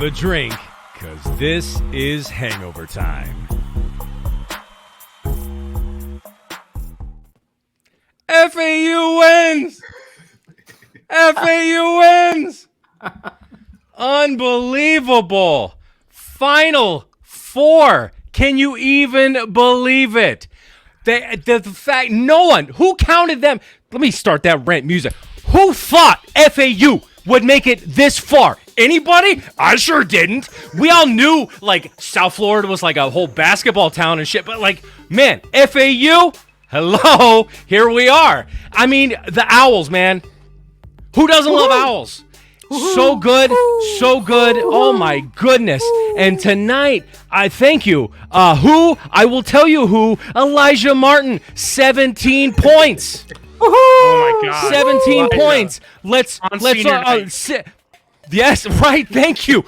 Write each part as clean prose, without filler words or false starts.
grab a drink, because this is Hangover Time. FAU wins! FAU wins! Unbelievable. Final four. Can you even believe it? The fact, no one, who counted them? Let me start that rant music. Who thought FAU would make it this far? Anybody? I sure didn't. We all knew, like, South Florida was like a whole basketball town and shit, but, like, man, FAU, hello, here we are. I mean, the Owls, man. Who doesn't love Owls? So good, so good. Oh, my goodness. And tonight, I thank you. I will tell you who. Elijah Martin, 17 points. Oh, my God. 17 points. Let's yes, right. Thank you.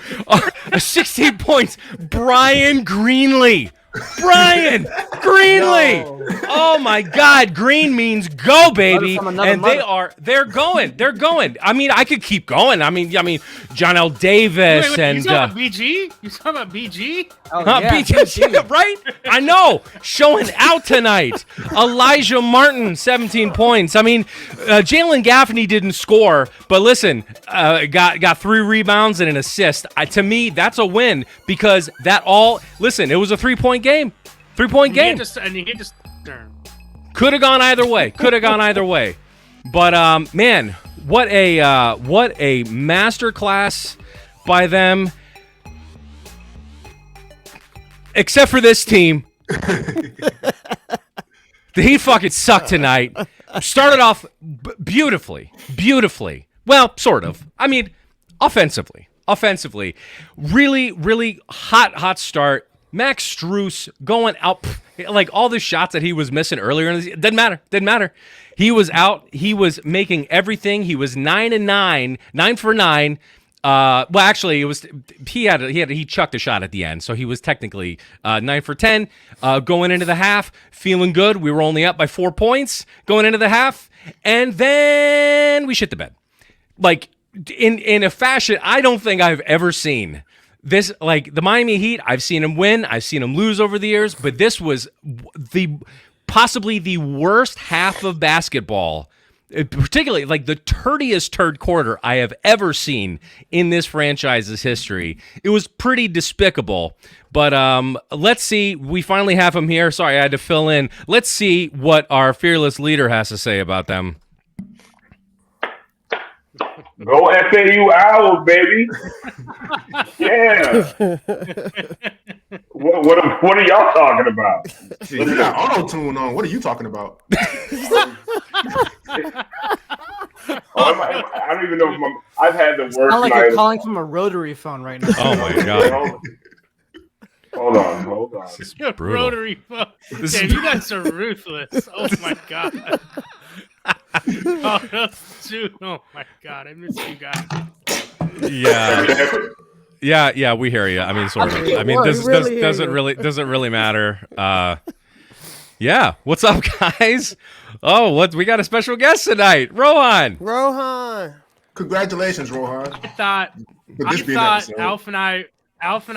16 points. Brian Greenlee. Brian Greenlee. No. Oh my God, green means go, baby. And they're going. I mean, I could keep going. I mean, John L. Davis wait, and you talking about BG? You talking about BG? Oh, yeah, BG, right? I know. Showing out tonight. Elijah Martin, 17 points. I mean, Jalen Gaffney didn't score, but listen, got 3 rebounds and an assist. To me, that's a win because listen, it was a 3-point game. 3-point game. Could have gone either way. But man, what a masterclass by them. Except for this team. The Heat fucking sucked tonight. Started off beautifully. Well, sort of. I mean, offensively. Really, really hot start. Max Strus going out, like all the shots that he was missing earlier. Didn't matter. He was out. He was making everything. He was 9 for 9. Well, actually, it was he chucked a shot at the end, so he was technically 9 for 10. Going into the half, feeling good. We were only up by 4 points going into the half, and then we shit the bed, like in a fashion I don't think I've ever seen. This, like the Miami Heat, I've seen them win, I've seen them lose over the years, but this was possibly the worst half of basketball, particularly like the turdiest third quarter I have ever seen in this franchise's history. It was pretty despicable, but let's see. We finally have him here. Sorry, I had to fill in. Let's see what our fearless leader has to say about them. Go FAU Owls, baby. Yeah. What are y'all talking about? See, you got auto-tune on. What are you talking about? I don't even know if I've had the worst night. Sound like you're calling from a rotary phone right now. Oh, my God. Hold on. This is brutal. Rotary phone. Damn, you guys are ruthless. Oh, my God. Oh my God, I miss you guys. Yeah, we hear you. I mean, sort of. I mean, this doesn't really matter. Yeah, what's up, guys? Oh, we got a special guest tonight, Rohan. Congratulations, Rohan. I thought Alf and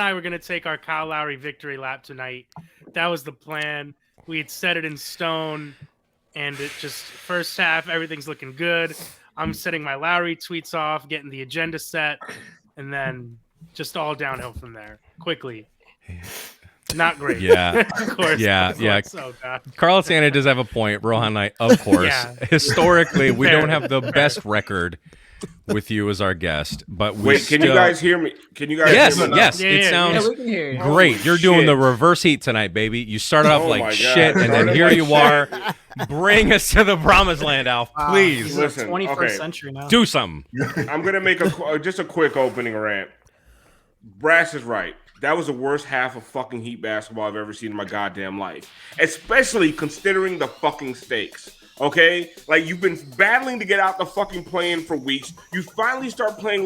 I were gonna take our Kyle Lowry victory lap tonight. That was the plan. We had set it in stone. And it just, first half, everything's looking good. I'm setting my Lowry tweets off, getting the agenda set, and then just all downhill from there, quickly. Not great. Yeah. Of course. Yeah. Oh, God. Carl Santa does have a point. Rohan Knight, of course. Yeah. Historically, we don't have the best record with you as our guest, but can you guys hear me? Can you guys hear me? Yes. It sounds we can hear you. great. You're doing the reverse heat tonight, baby. You started off like shit, and then here you are. Bring us to the promised land, Alf. Please. Listen, 21st century now. Do something. I'm going to make just a quick opening rant. Brass is right. That was the worst half of fucking Heat basketball I've ever seen in my goddamn life. Especially considering the fucking stakes. Okay? Like, you've been battling to get out the fucking play-in for weeks. You finally start playing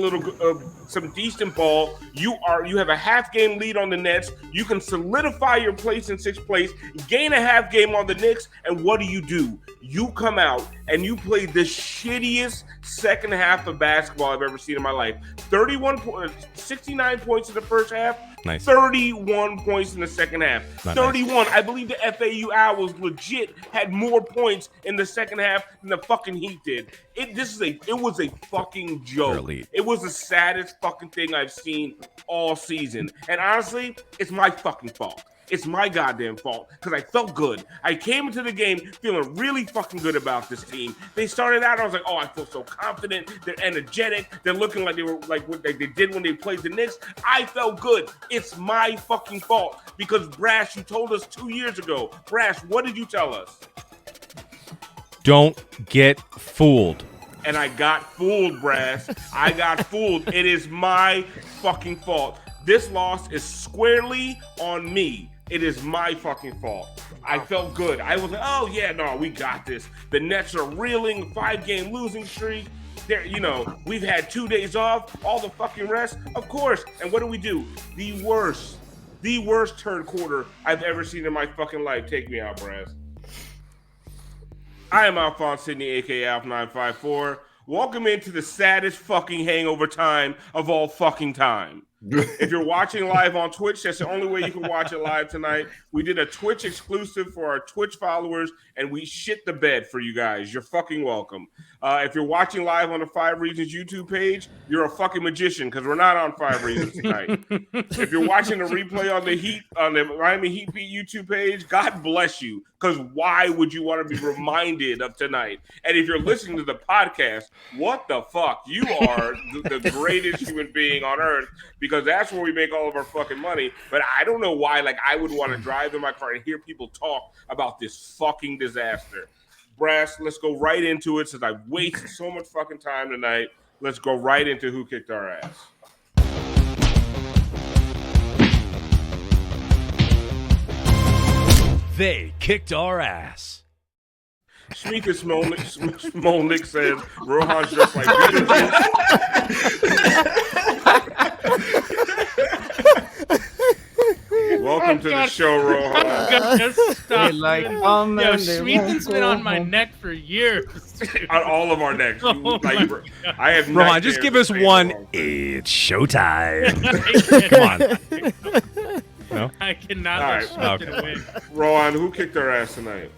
some decent ball. You have a half-game lead on the Nets. You can solidify your place in 6th place, gain a half game on the Knicks, and what do? You come out and you play the shittiest second half of basketball I've ever seen in my life. 69 points in the first half. Nice. 31 points in the second half. Not 31. Nice. I believe the FAU Owls legit had more points in the second half than the fucking Heat did. It was a fucking joke. It was the saddest fucking thing I've seen all season. And honestly, it's my fucking fault. It's my goddamn fault because I felt good. I came into the game feeling really fucking good about this team. They started out, I was like, oh, I feel so confident. They're energetic. They're looking like they were like what they did when they played the Knicks. I felt good. It's my fucking fault because Brass, you told us 2 years ago. Brass, what did you tell us? Don't get fooled. And I got fooled, Brass. I got fooled. It is my fucking fault. This loss is squarely on me. It is my fucking fault. I felt good. I was like, oh, yeah, no, we got this. The Nets are reeling, 5-game losing streak. We've had 2 days off, all the fucking rest. Of course. And what do? The worst third quarter I've ever seen in my fucking life. Take me out, Brass. I am Alphonse Sidney, a.k.a. Alf954. Welcome into the saddest fucking hangover time of all fucking time. If you're watching live on Twitch, that's the only way you can watch it live tonight. We did a Twitch exclusive for our Twitch followers, and we shit the bed for you guys. You're fucking welcome. If you're watching live on the 5 Reasons YouTube page, you're a fucking magician because we're not on 5 Reasons tonight. If you're watching the replay on the Miami Heat Beat YouTube page, God bless you, because why would you want to be reminded of tonight? And if you're listening to the podcast, what the fuck? You are the greatest human being on earth, because that's where we make all of our fucking money. But I don't know why, I would want to drive in my car and hear people talk about this fucking disaster. Brass, let's go right into it since I wasted so much fucking time tonight. Let's go right into who kicked our ass. They kicked our ass. Shmika Smolnik says Rohan's just like Welcome to the show, Rohan. Schmeethen's been on my neck for years. On all of our necks. I have Rohan, just give us one. It's showtime. Come on. No? I cannot let Schmeethen win. Rohan, who kicked our ass tonight?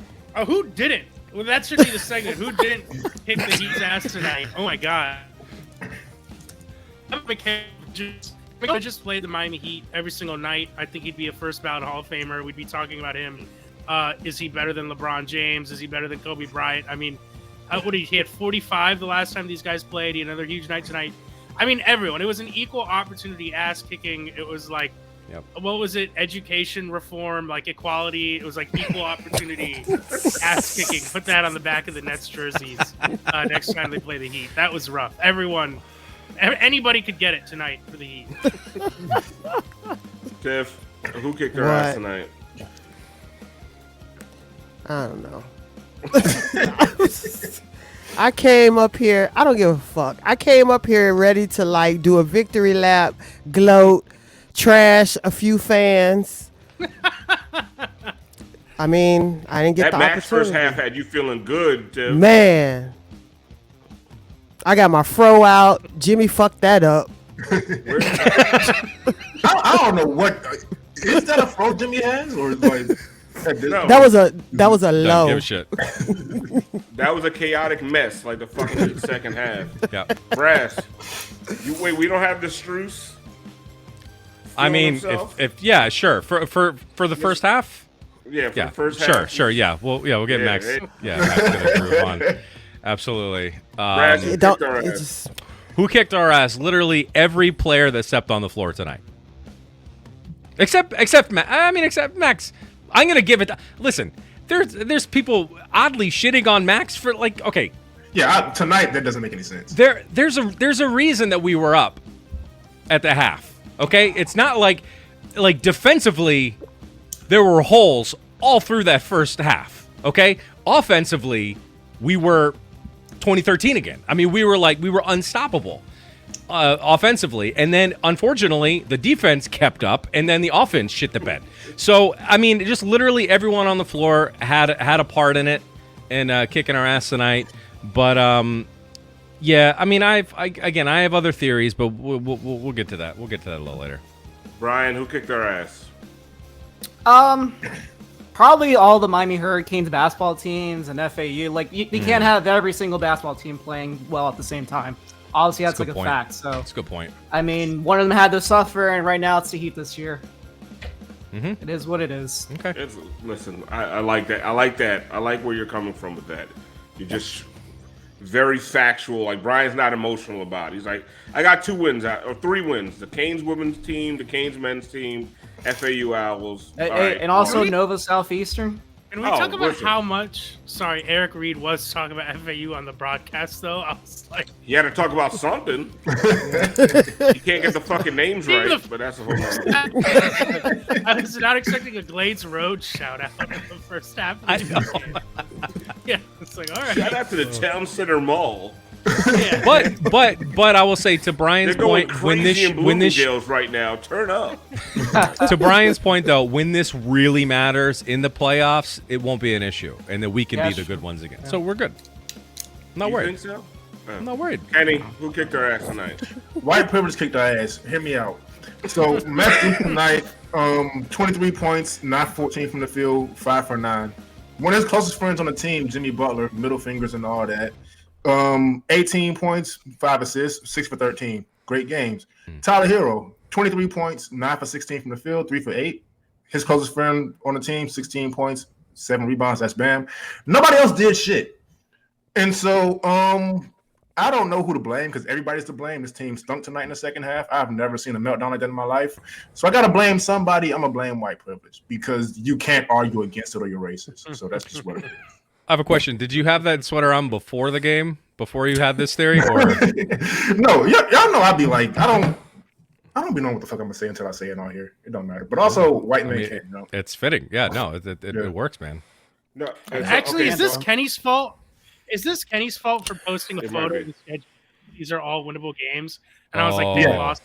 Who didn't? Well, that should be the segment. Who didn't kick the Heat's ass tonight? Oh my god. I just played the Miami Heat every single night. I think he'd be a first ballot Hall of Famer. We'd be talking about him. Is he better than LeBron James? Is he better than Kobe Bryant? I mean, he had 45 the last time these guys played. He had another huge night tonight. I mean, everyone. It was an equal opportunity ass kicking. It was like, what was it? Education reform, like equality. It was like equal opportunity ass kicking. Put that on the back of the Nets jerseys next time they play the Heat. That was rough. Anybody could get it tonight for the Heat. Tiff, who kicked our ass tonight? I don't know. I came up here. I don't give a fuck. I came up here ready to do a victory lap, gloat, trash a few fans. I mean, I didn't get the Max opportunity. First half had you feeling good, Tiff. Man. I got my fro out. Jimmy fucked that up. I don't know what is that a fro Jimmy has or like no. That was a low. Don't give a shit. That was a chaotic mess, like the fucking second half. Yeah. Brass, we don't have the Struce. I mean, if yeah, sure. For the first half. Yeah, for the first sure, half. Sure, yeah. We'll get Max. Max gonna improve on. Absolutely. Brass, who kicked our ass? Literally every player that stepped on the floor tonight. Except Max. I'm gonna give it. Listen, there's people oddly shitting on Max for okay. Yeah, tonight that doesn't make any sense. There's a reason that we were up at the half. Okay, it's not like defensively there were holes all through that first half. Okay, offensively we were 2013 again. I mean, we were unstoppable offensively, and then unfortunately the defense kept up, and then the offense shit the bed. So I mean, just literally everyone on the floor had a part in it, and kicking our ass tonight. But yeah, I mean, I have other theories, but we'll get to that. We'll get to that a little later. Brian, who kicked our ass? Probably all the Miami Hurricanes basketball teams and FAU. Like, you can't have every single basketball team playing well at the same time. Obviously, that's like a fact. So that's a good point. I mean, one of them had to suffer, and right now it's the Heat this year. Mm-hmm. It is what it is. Okay. Listen, I like that. I like that. I like where you're coming from with that. You're just very factual. Like, Brian's not emotional about it. He's like, I got 2 wins, or 3 wins. The Canes women's team, the Canes men's team, FAU Owls. And also Nova Southeastern. Can we talk about how much? Sorry, Eric Reed was talking about FAU on the broadcast, though. I was like, you had to talk about something. You can't get the fucking names right, but that's a whole nother. I was not expecting a Glades Road shout out in the first half. I know. Yeah, it's like, all right. Shout out to the Town Center Mall. Yeah. But I will say, to Brian's They're going point, crazy in Bloomingdale's right now. Turn up. To Brian's point, though, when this really matters in the playoffs, it won't be an issue, and that we can be the good ones again. Yeah. So we're good. I'm not worried. Think so? I'm not worried. Kenny, who kicked our ass tonight? White privilege kicked our ass. Hear me out. So Matt tonight, 23 points, 9-14 from the field, 5 for 9. One of his closest friends on the team, Jimmy Butler, middle fingers and all that. 18 points, 5 assists, 6 for 13. Great games. Tyler Hero, 23 points, 9 for 16 from the field, 3 for 8. His closest friend on the team, 16 points, 7 rebounds. That's Bam. Nobody else did shit. And so I don't know who to blame because everybody's to blame. This team stunk tonight in the second half. I've never seen a meltdown like that in my life. So I got to blame somebody. I'm going to blame white privilege because you can't argue against it or you're racist. So that's just what it is. I have a question. Did you have that sweater on before the game? Before you had this theory? Or? No, y'all know I'd be like, I don't be knowing what the fuck I'm gonna say until I say it on here. It don't matter. But also, white men can't. You know? It's fitting. Yeah, no, it works, man. No, actually, is this Kenny's fault? Is this Kenny's fault for posting a photo and said these are all winnable games? And I was like, they lost.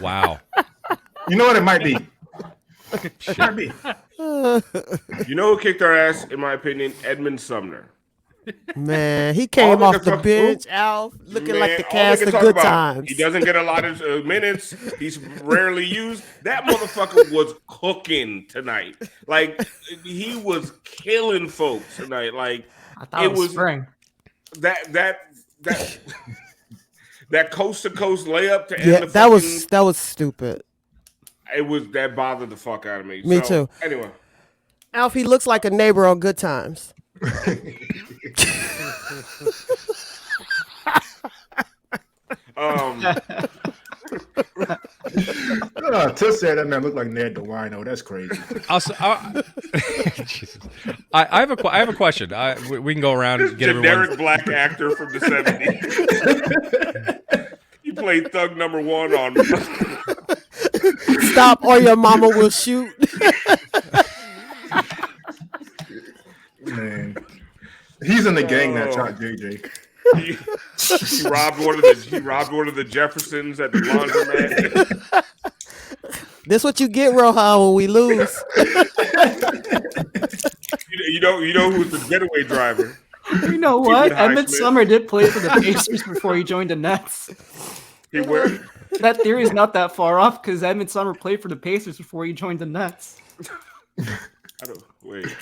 Wow. You know what? It might be. It might be. You know who kicked our ass, in my opinion? Edmond Sumner. Man, he came off the bench, Alf, looking like the cast of Good Times. He doesn't get a lot of minutes. He's rarely used. That motherfucker was cooking tonight. Like, he was killing folks tonight. Like, I thought it was spring. That coast to coast layup to end the that was stupid. It was that bothered the fuck out of me. Me too. Anyway, Alf, he looks like a neighbor on Good Times. Tiff said that man looked like Ned DeWino. That's crazy. Also, Jesus. I have a question. We can go around and get generic black actor from the 70s. You played Thug Number 1 on. Stop or your mama will shoot. Man, he's in the gang that shot JJ. He robbed one of the Jeffersons at the laundromat. This what you get, Rohan, when we lose. You know who's the getaway driver? You know what? Edmond Sumner did play for the Pacers before he joined the Nets. He where? That theory is not that far off because Edmond Sumner played for the Pacers before he joined the Nets. Wait.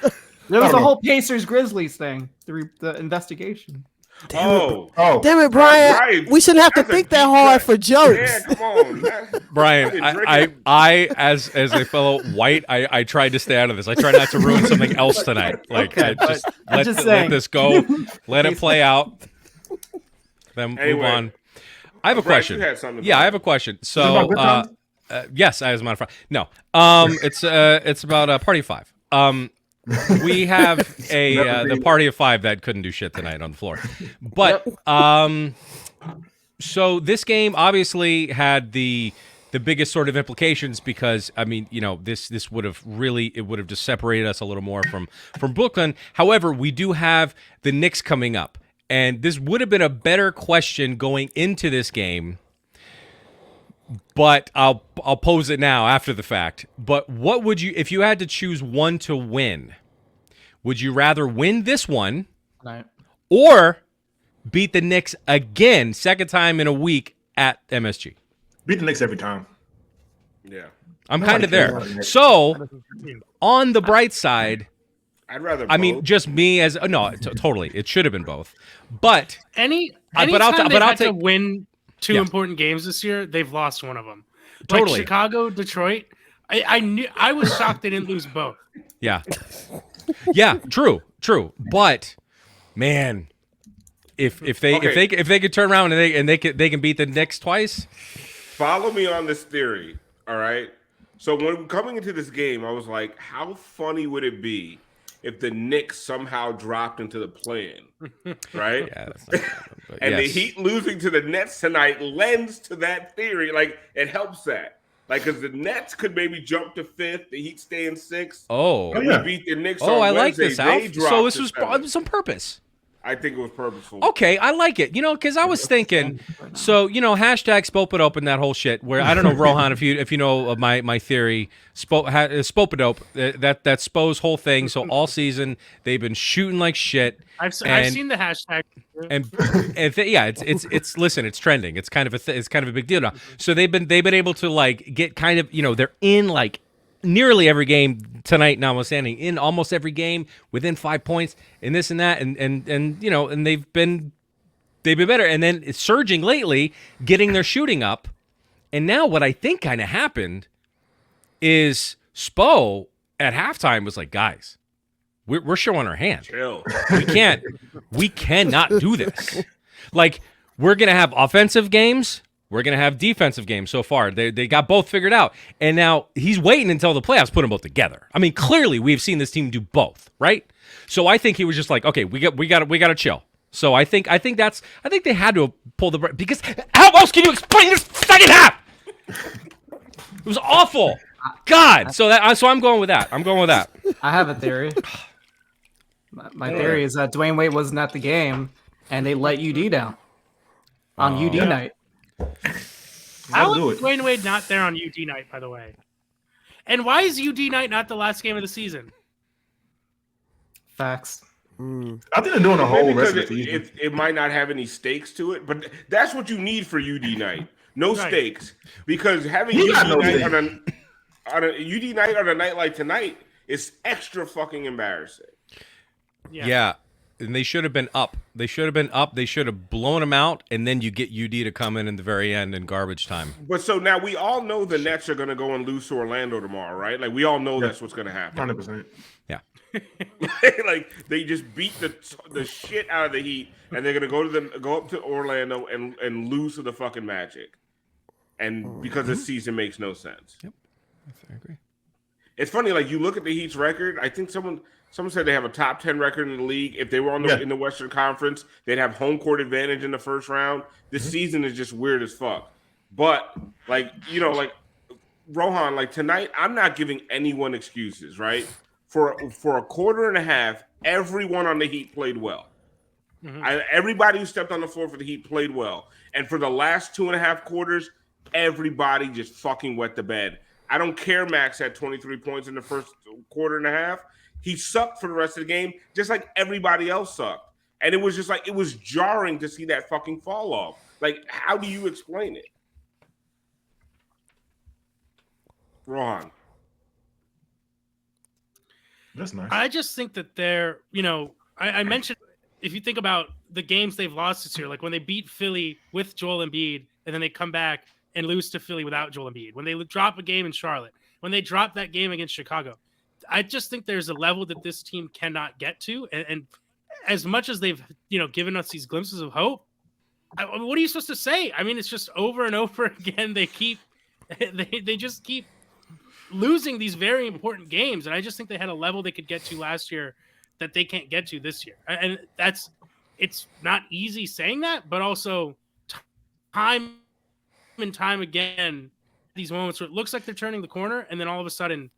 There was a whole Pacers Grizzlies thing, the investigation. Damn it, Brian. We shouldn't have to think that hard for jokes. Yeah, come on, man. Brian, I as a fellow white, I tried to stay out of this. I tried not to ruin something else tonight. Like, okay, let this go. Let it play out. Then move on. I have a question. Yeah, I have a question. So, yes, as a matter of fact, no. It's about Party of 5. We have the Party of 5 that couldn't do shit tonight on the floor. But so this game obviously had the biggest sort of implications because I mean, you know, this would have just separated us a little more from Brooklyn. However, we do have the Knicks coming up. And this would have been a better question going into this game, but I'll pose it now after the fact. But what would you, if you had to choose one to win, Would you rather win this one Tonight. or beat the Knicks again, second time in a week at MSG? Beat the Knicks every time. Yeah. I'm kind of there. So, on the bright side, I'd rather. I mean, both. just me as totally. It should have been both, but Anytime I'll they've had to take win two Yeah. important games this year, they've lost one of them. Totally. Like Chicago, Detroit. I was shocked they didn't lose both. yeah, yeah, true. But man, if they could turn around and they can beat the Knicks twice. Follow me on this theory, all right? So when coming into this game, I was like, how funny would it be if the Knicks somehow dropped into the play-in, right? Yeah, that's not bad, but And the yes. Heat losing to the Nets tonight lends to that theory. Like, it helps that. Like, because the Nets could maybe jump to 5th, the Heat stay in 6th. Oh, And yeah. we beat the Knicks oh, on I like Wednesday. this, They Alf. dropped So this to was 7th. some purpose. I think it was purposeful. Okay, I like it. Because I was thinking, so hashtag Spopadope and that whole shit. Where I don't know, Rohan, if you know of my theory, Spopadope, that's Spo's whole thing. So all season they've been shooting like shit. I've And- seen the hashtag. It's listen, it's trending. It's kind of it's kind of a big deal now. So they've been able to like get kind of they're in like nearly every game tonight, notwithstanding, in almost every game within 5 points and this and that and they've been better, and then it's surging lately, getting their shooting up. And now what I think kind of happened is Spo at halftime was like, guys, we're showing our hand. Chill. We cannot do this. Like, we're going to have offensive games. We're going to have defensive games so far. They got both figured out. And now he's waiting until the playoffs put them both together. I mean, clearly we've seen this team do both, right? So I think he was just like, okay, we got to chill. So I think they had to pull the break, because how else can you explain this second half? It was awful. God. So I'm going with that. I have a theory. My theory is that Dwayne Wade wasn't at the game, and they let UD down on UD night. How do is it. Dwayne Wade not there on UD night, by the way? And why is UD night not the last game of the season? Facts. I think they're doing the whole Maybe rest of because the season. it might not have any stakes to it, but that's what you need for UD night. No Right. stakes, because having He got UD no night stakes. on a UD night on a night like tonight is extra fucking embarrassing. Yeah. And they should have been up. They should have blown them out, and then you get UD to come in the very end in garbage time. But so now we all know the Nets are going to go and lose to Orlando tomorrow, right? Like, we all know that's what's going to happen. 100%. Yeah. Like, they just beat the shit out of the Heat, and they're going to go up to Orlando and lose to the fucking Magic, and because this season makes no sense. Yep, I agree. It's funny, like, you look at the Heat's record. I think someone said they have a top 10 record in the league. If they were in the Western Conference, they'd have home court advantage in the first round. This season is just weird as fuck. But like Rohan, like tonight, I'm not giving anyone excuses, right? For a quarter and a half, everyone on the Heat played well. Everybody who stepped on the floor for the Heat played well. And for the last 2.5 quarters, everybody just fucking wet the bed. I don't care Max had 23 points in the first quarter and a half. He sucked for the rest of the game, just like everybody else sucked. And it was just like, it was jarring to see that fucking fall off. Like, how do you explain it? Rohan. That's nice. I just think that they're, I mentioned, if you think about the games they've lost this year, like when they beat Philly with Joel Embiid, and then they come back and lose to Philly without Joel Embiid, when they drop a game in Charlotte, when they drop that game against Chicago, I just think there's a level that this team cannot get to. And as much as they've, given us these glimpses of hope, what are you supposed to say? I mean, it's just over and over again. They just keep losing these very important games. And I just think they had a level they could get to last year that they can't get to this year. And it's not easy saying that, but also time and time again, these moments where it looks like they're turning the corner, and then all of a sudden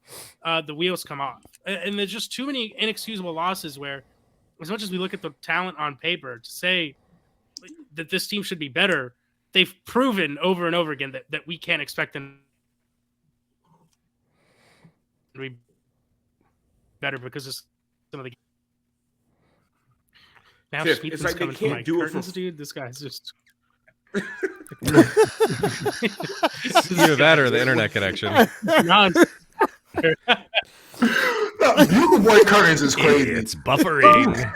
the wheels come off. And there's just too many inexcusable losses where, as much as we look at the talent on paper to say that this team should be better, they've proven over and over again that we can't expect them to be better because of some of the Now Tiff, Smith it's is like they coming for my can't do it curtains, for. dude. This guy's just. Either that or the internet connection. Non- Bugle Boy curtains is crazy. It's buffering.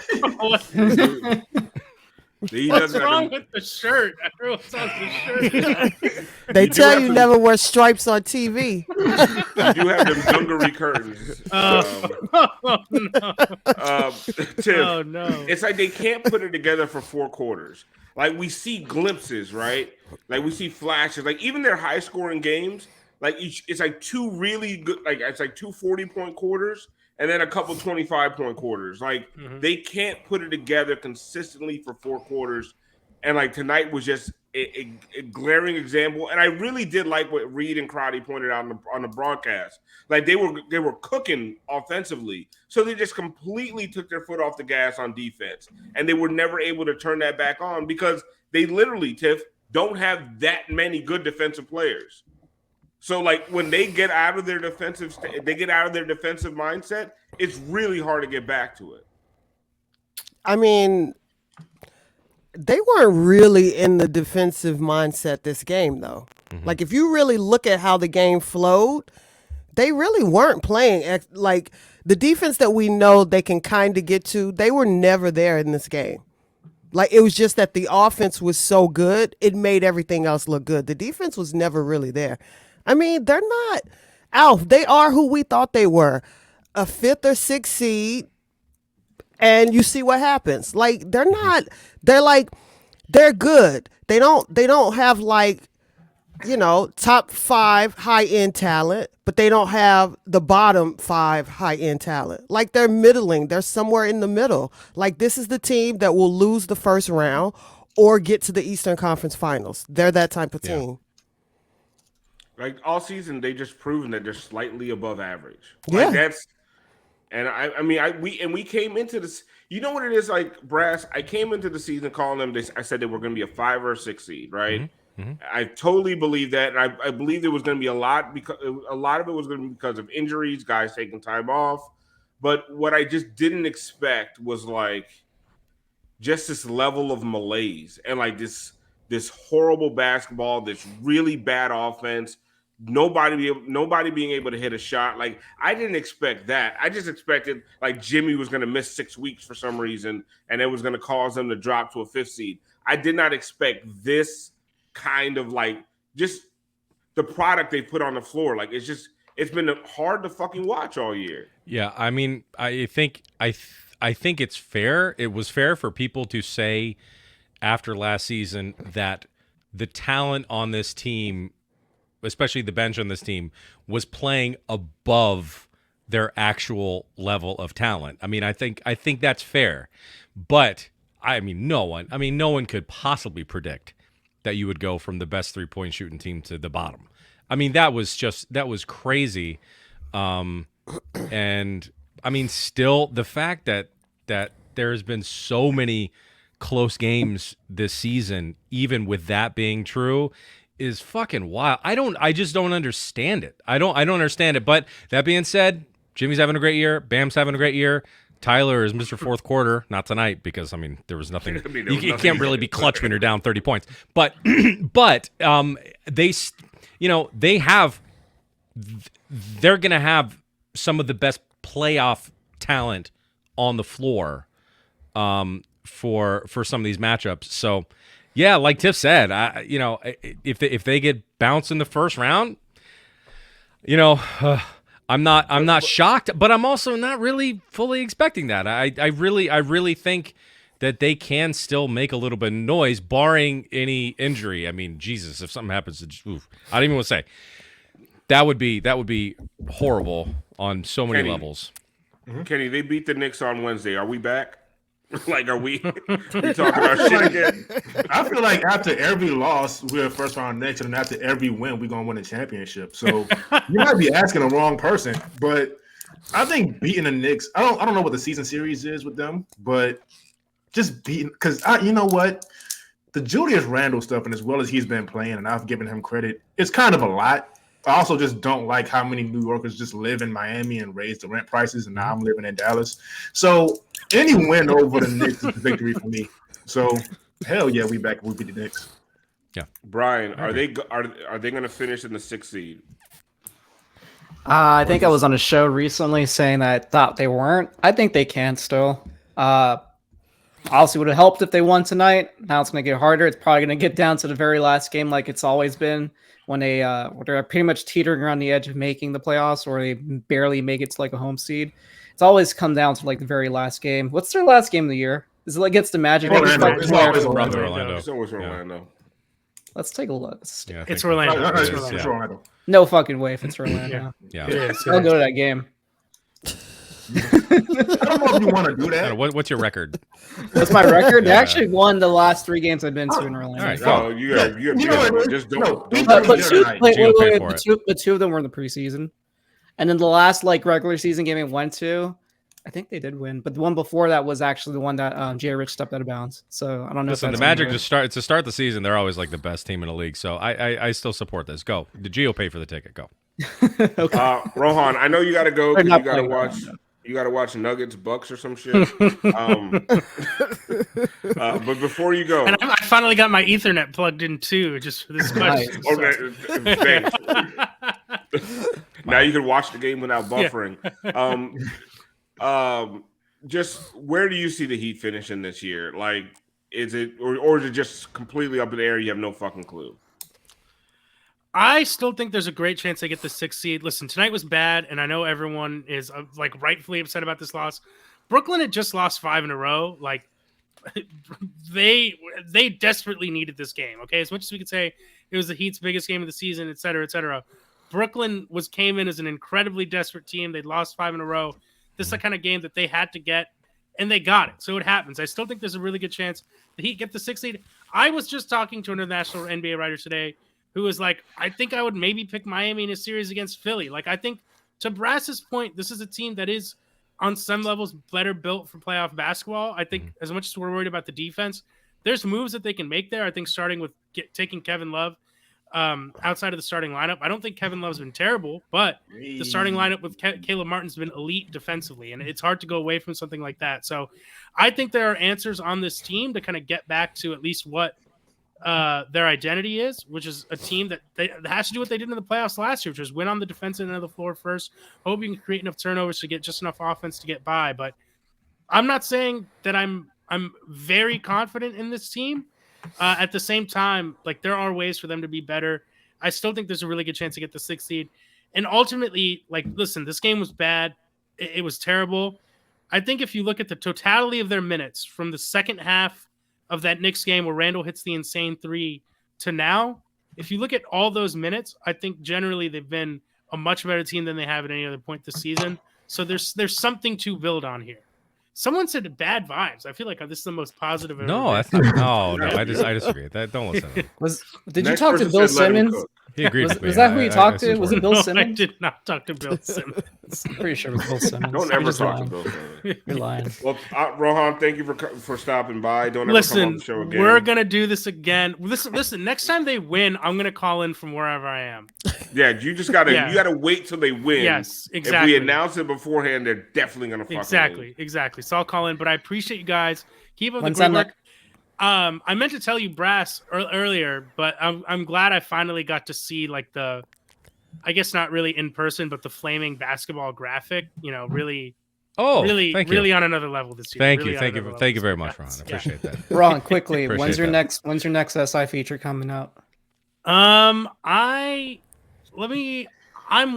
He What's doesn't wrong have with the shirt? Everyone's on the shirt. They You do tell have you to- never wear stripes on TV. You do have them dungaree curtains. Oh no! Tiff, Oh no! it's like they can't put it together for 4 quarters. Like we see glimpses, right? Like we see flashes. Like even their high scoring games, like it's like 2 really good, like it's like 2 40-point quarters and then a couple 25-point quarters. Like they can't put it together consistently for 4 quarters. And like tonight was just a glaring example. And I really did like what Reed and Crotty pointed out on the broadcast. Like they were cooking offensively. So they just completely took their foot off the gas on defense. And they were never able to turn that back on because they literally, Tiff, don't have that many good defensive players. So like when they get out of their defensive mindset, it's really hard to get back to it. I mean, they weren't really in the defensive mindset this game, though. Like, if you really look at how the game flowed, they really weren't playing. Like, the defense that we know they can kind of get to, they were never there in this game. Like, it was just that the offense was so good, it made everything else look good. The defense was never really there. I mean, they're not, Alf, they are who we thought they were. A 5th or 6th seed, and you see what happens. Like, they're not, they're good. They don't have like, top 5 high-end talent, but they don't have the bottom 5 high-end talent. Like, they're middling. They're somewhere in the middle. Like, this is the team that will lose the first round or get to the Eastern Conference Finals. They're that type of team. Like all season, they just proven that they're slightly above average. Yeah. Like that's, and we came into this. You know what it is like, Brass? I came into the season calling them. I said they were going to be a 5 or 6 seed, right? I totally believe that, and I believe there was going to be a lot of it was going to be because of injuries, guys taking time off. But what I just didn't expect was like just this level of malaise and like this horrible basketball, this really bad offense. Nobody being able to hit a shot. Like I didn't expect that. I just expected like Jimmy was going to miss 6 weeks for some reason, and it was going to cause them to drop to a 5th seed. I did not expect this kind of like just the product they put on the floor. Like it's been hard to fucking watch all year. Yeah, I mean, I think it's fair. It was fair for people to say after last season that the talent on this team, especially the bench on this team, was playing above their actual level of talent. I mean, I think that's fair. But I mean, no one could possibly predict that you would go from the best 3-point shooting team to the bottom. I mean, that was crazy. And I mean, still the fact that there has been so many close games this season, even with that being true, is fucking wild. I just don't understand it. I don't understand it. But that being said, Jimmy's having a great year. Bam's having a great year. Tyler is Mr. Fourth Quarter, not tonight because I mean there was nothing. You can't really be clutch when you're down 30 points. But they're gonna have some of the best playoff talent on the floor for some of these matchups. So yeah, like Tiff said, if they get bounced in the first round, I'm not shocked, but I'm also not really fully expecting that. I really think that they can still make a little bit of noise, barring any injury. I mean, Jesus, if something happens, I don't even want to say. That would be horrible on so many levels. Kenny, they beat the Knicks on Wednesday. Are we back? Like, are we talking about shit again? I feel like after every loss, we're first round next, and after every win, we're gonna win a championship. So you might be asking the wrong person, but I think beating the Knicks. I don't know what the season series is with them, but just beating because you know what, the Julius Randle stuff, and as well as he's been playing, and I've given him credit, it's kind of a lot. I also just don't like how many New Yorkers just live in Miami and raise the rent prices, and now I'm living in Dallas. So any win over the Knicks is a victory for me. So hell yeah, we beat the Knicks. Yeah, Brian, are they going to finish in the 6th seed? I think I was on a show recently saying that I thought they weren't. I think they can still. Obviously, would have helped if they won tonight. Now it's going to get harder. It's probably going to get down to the very last game, like it's always been when they're pretty much teetering around the edge of making the playoffs, or they barely make it to like a home seed. It's always come down to like the very last game. What's their last game of the year? Is it like against the Magic? It's always Orlando. It's always Orlando. Let's take a look. It's Orlando. It's Orlando. No fucking way if it's Orlando. Yeah. I'll go to that game. I don't know if you want to do that. What's your record? What's my record? They actually won the last 3 games I've been to in Orlando. All right, No, you got just don't. But 2 of them were in the preseason, and then the last like regular season game I went to, I think they did win, but the one before that was actually the one that Jay Rich stepped out of bounds. So I don't know. Listen, the Magic to start the season, they're always like the best team in the league. So I still support this. Go. The Geo pay for the ticket. Go. Okay. Rohan, I know you got to go. You got to watch. You got to watch Nuggets Bucks or some shit. But before you go, and I finally got my Ethernet plugged in too, just for this question. Okay. Now you can watch the game without buffering. Just where do you see the Heat finishing this year? Like, is it or is it just completely up in the air? You have no fucking clue. I still think there's a great chance they get the 6th seed. Listen, tonight was bad, and I know everyone is like rightfully upset about this loss. Brooklyn had just lost 5 in a row. Like they desperately needed this game. Okay, as much as we could say it was the Heat's biggest game of the season, et cetera, et cetera. Brooklyn came in as an incredibly desperate team. They'd lost 5 in a row. This is the kind of game that they had to get, and they got it. So it happens. I still think there's a really good chance the Heat get the 6th seed. I was just talking to an international NBA writer today who was like, I think I would maybe pick Miami in a series against Philly. Like, I think, to Brass's point, this is a team that is, on some levels, better built for playoff basketball. I think, as much as we're worried about the defense, there's moves that they can make there. I think starting with taking Kevin Love outside of the starting lineup. I don't think Kevin Love's been terrible, but the starting lineup with Caleb Martin's been elite defensively, and it's hard to go away from something like that. So I think there are answers on this team to kind of get back to at least what their identity is, which is a team that has to do what they did in the playoffs last year, which was win on the defensive end of the floor first, hope you can create enough turnovers to get just enough offense to get by. But I'm not saying that I'm very confident in this team. At the same time, like, there are ways for them to be better. I still think there's a really good chance to get the 6th seed. And ultimately, like, listen, this game was bad. It was terrible. I think if you look at the totality of their minutes from the second half of that Knicks game where Randall hits the insane 3 to now, if you look at all those minutes, I think generally they've been a much better team than they have at any other point this season. So there's something to build on here. Someone said bad vibes. I feel like this is the most positive. No, that's not. No. I disagree. Don't listen to him. Did you talk to Bill Simmons? He agreed with me. Was that who you talked to? Was it Bill Simmons? I did not talk to Bill Simmons. I'm pretty sure it was Bill Simmons. Don't ever talk to Bill Simmons. You're lying. Well, Rohan, thank you for stopping by. Don't ever come on the show again. We're gonna do this again. Listen. Next time they win, I'm gonna call in from wherever I am. Yeah, you just gotta you gotta wait till they win. Yes, exactly. If we announce it beforehand, they're definitely gonna fucking exactly. So I'll call in, but I appreciate you guys. Keep up the great work. I meant to tell you Brass earlier, but I'm glad I finally got to see like I guess not really in person, but the flaming basketball graphic. You know, really on another level this year. Thank you very much, Ron. I appreciate that. Ron, quickly, when's your next SI feature coming out? I'm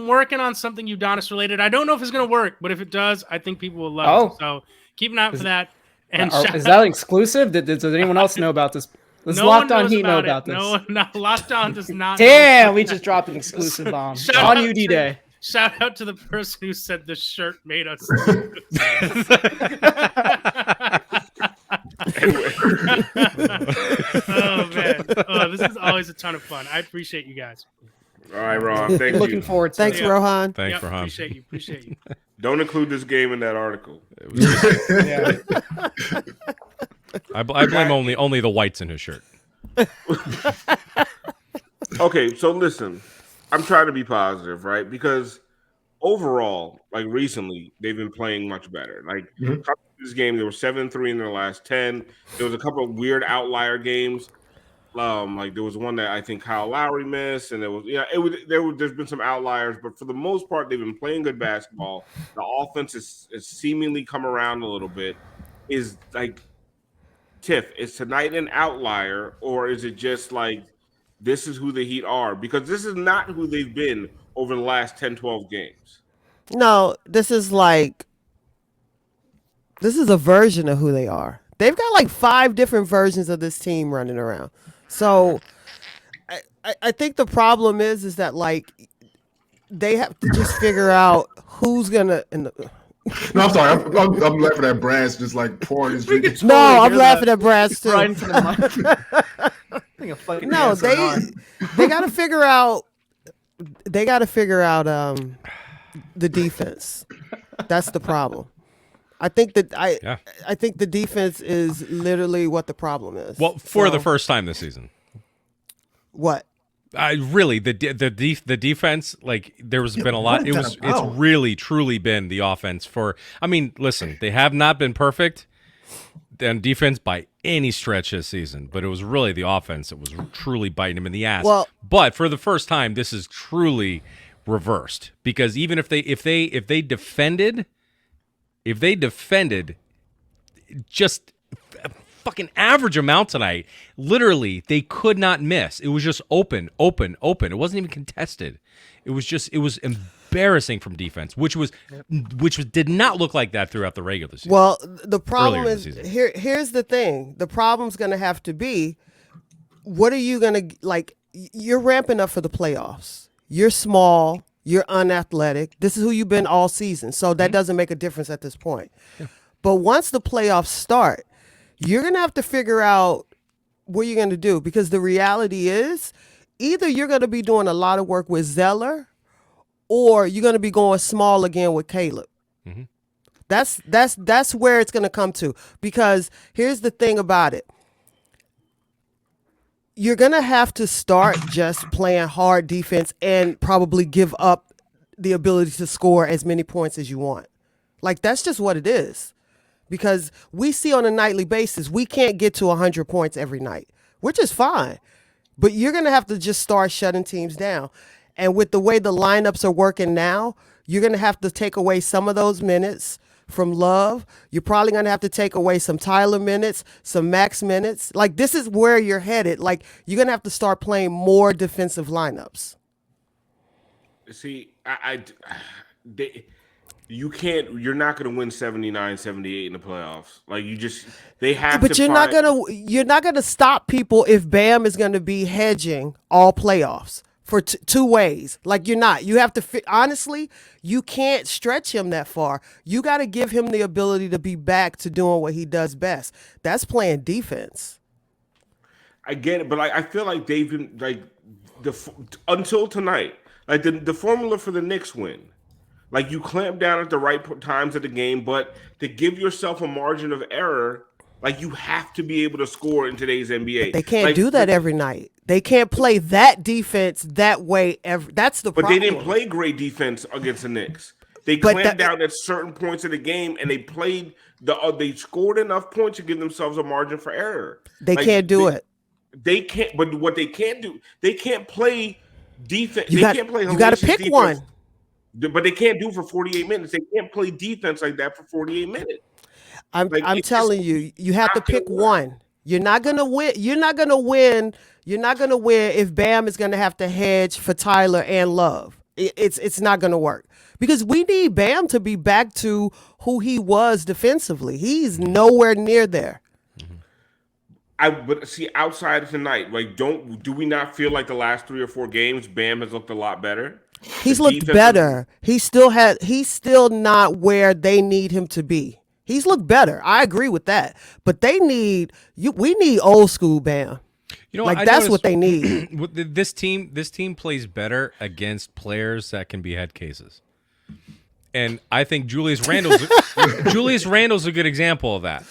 working on something Udonis related. I don't know if it's gonna work, but if it does, I think people will love it. So keep an eye out for that. And is that exclusive? Does anyone else know about this? Does Locked On Heat know about this? No, Locked On does not. Damn, we just dropped an exclusive bomb on UD Day. Shout out to the person who said the shirt made us. Oh man, this is always a ton of fun. I appreciate you guys. All right, Ron. Thank you. Looking forward to it. Thanks, Rohan. Thanks, Rohan. Appreciate you. Don't include this game in that article. I blame only the whites in his shirt. Okay, so listen. I'm trying to be positive, right? Because overall, like recently, they've been playing much better. Like this game, they were 7-3 in their last 10. There was a couple of weird outlier games. Like there was one that I think Kyle Lowry missed, and there's been some outliers, but for the most part, they've been playing good basketball. The offense is seemingly come around a little bit. Is like Tiff, is tonight an outlier, or is it just like this is who the Heat are? Because this is not who they've been over the last 10, 12 games. No, this is a version of who they are. They've got like 5 different versions of this team running around. So I think the problem is that like they have to just figure out who's gonna. No, I'm sorry. I'm laughing at Brass just like pouring his drink. No, I'm laughing at Brass too. Right into the mic. No, they got to figure out. They got to figure out the defense. That's the problem. I think that I think the defense is literally what the problem is. Well, for the first time this season. What? Really, the defense, like there has been a lot. It's really truly been the offense for. I mean, listen, they have not been perfect on defense by any stretch this season, but it was really the offense that was truly biting them in the ass. Well, but for the first time, this is truly reversed because even if they defended just a fucking average amount tonight, literally they could not miss. It was just open. It wasn't even contested. It was embarrassing from defense, which did not look like that throughout the regular season. Well, the problem is season. here's the thing. The problem's going to have to be, what are you going to like? You're ramping up for the playoffs. You're small. You're unathletic. This is who you've been all season. So that doesn't make a difference at this point. Yeah. But once the playoffs start, you're going to have to figure out what you're going to do, because the reality is either you're going to be doing a lot of work with Zeller or you're going to be going small again with Caleb. Mm-hmm. That's where it's going to come to, because here's the thing about it. You're going to have to start just playing hard defense and probably give up the ability to score as many points as you want. Like, that's just what it is. Because we see on a nightly basis, we can't get to 100 points every night, which is fine. But you're going to have to just start shutting teams down. And with the way the lineups are working now, you're going to have to take away some of those minutes from Love. You're probably going to have to take away some Tyler minutes, some Max minutes. Like, this is where you're headed. Like, you're going to have to start playing more defensive lineups. See, you're not going to win 79, 78 in the playoffs. Like, they have to. But you're not going to stop people if Bam is going to be hedging all playoffs. For 2 ways. Like, you're not. You have to honestly, you can't stretch him that far. You got to give him the ability to be back to doing what he does best. That's playing defense. I get it, but I feel like they've been like until tonight, like the formula for the Knicks win. Like, you clamp down at the right times of the game, but to give yourself a margin of error, like, you have to be able to score in today's NBA. But they can't do that every night. They can't play that defense that way. That's the problem. But they didn't play great defense against the Knicks. They clamped down at certain points of the game, and they played they scored enough points to give themselves a margin for error. They can't do it. They can't. But what they can't do, they can't play defense. You got to pick defense, one. But they can't do it for 48 minutes. They can't play defense like that for 48 minutes. I'm telling you, you have to pick one. You're not gonna win. You're not gonna win if Bam is gonna have to hedge for Tyler and Love. It's not gonna work, because we need Bam to be back to who he was defensively. He's nowhere near there. But see, outside of tonight, like, do we not feel like the last 3 or 4 games, Bam has looked a lot better? He's looked better. He's still not where they need him to be. He's looked better. I agree with that. But we need old school Bam. You know, like, that's what they need. This team plays better against players that can be head cases. And I think Julius Randle's a good example of that.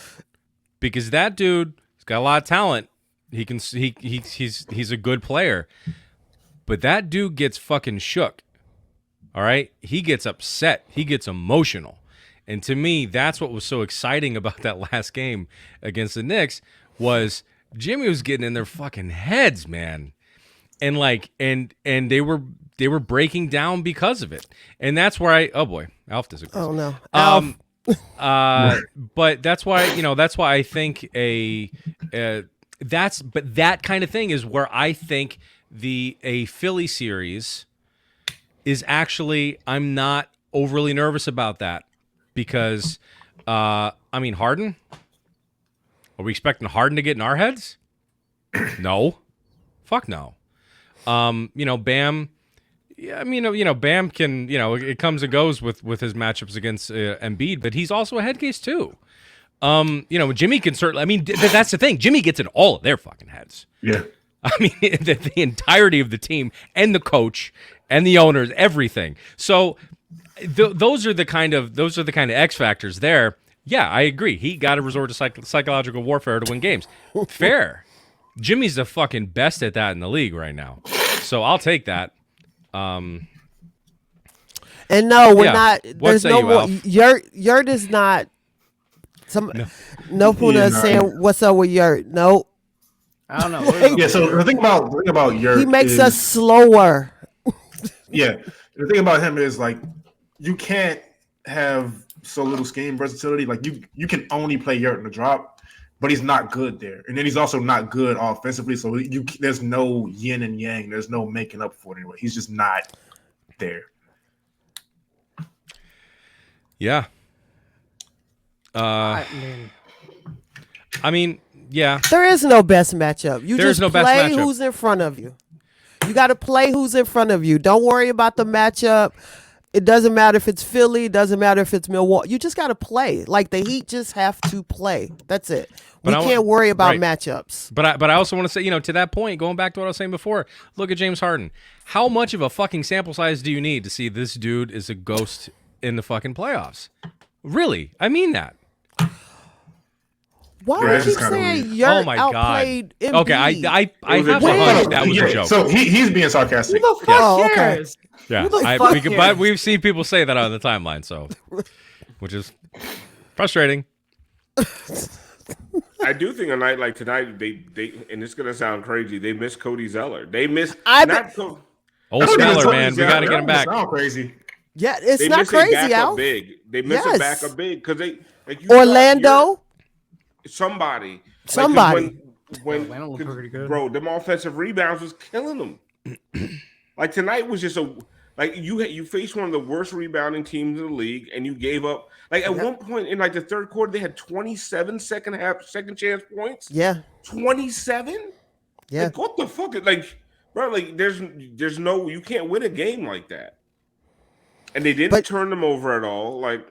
Because that dude, he's got a lot of talent. He's a good player. but that dude gets fucking shook. All right? He gets upset. He gets emotional. And to me, that's what was so exciting about that last game against the Knicks was Jimmy was getting in their fucking heads, man. And like and they were breaking down because of it. And that's where oh boy, Alf disagrees. Oh no. Alf. But that's why, I think that kind of thing is where I think a Philly series is actually, I'm not overly nervous about that because, Harden? Are we expecting Harden to get in our heads? No. Fuck no. Bam. Yeah, Bam can, it comes and goes with his matchups against Embiid, but he's also a head case too. Jimmy can certainly, that's the thing. Jimmy gets in all of their fucking heads. Yeah. The entirety of the team and the coach and the owners, everything. So those are the kind of X factors there. Yeah, I agree. He got to resort to psychological warfare to win games. Fair. Jimmy's the fucking best at that in the league right now. So I'll take that. And no, we're not. There's no more. Yurt is not. No Puna is saying what's up with Yurt. No. I don't know. Yeah. So the thing about Yurt, he makes us slower. Yeah. The thing about him is like you can't have so little scheme versatility. Like you can only play Yurt in the drop, but he's not good there, and then he's also not good offensively. So there's no yin and yang. There's no making up for it anyway. He's just not there. Yeah. Yeah. There is no best matchup. There's just no best play matchup. who's in front of you. You got to play who's in front of you. Don't worry about the matchup. It doesn't matter if it's Philly. It doesn't matter if it's Milwaukee. You just got to play. Like the Heat just have to play. That's it. We can't worry about matchups. But I also want to say, to that point, going back to what I was saying before, look at James Harden. How much of a fucking sample size do you need to see this dude is a ghost in the fucking playoffs? Really? I mean that. Why would you say Yurt outplayed Embiid? Okay, I have a hunch that was a joke. So he's being sarcastic. Who the fuck cares? Yeah, but we've seen people say that on the timeline, so which is frustrating. I do think a night like tonight, they and it's gonna sound crazy. They miss Cody Zeller. They miss Old Smeller, man. We gotta get him back. Sound crazy. Yeah, it's not crazy, Al. They miss a backup big because they Orlando. Somebody. When bro, them offensive rebounds was killing them. Like tonight was just you faced one of the worst rebounding teams in the league, and you gave up. Like at one point in like the third quarter, they had 27 second chance points. Yeah, 27. Yeah, like, what the fuck? Like, bro, like there's no, you can't win a game like that. And they didn't turn them over at all. Like.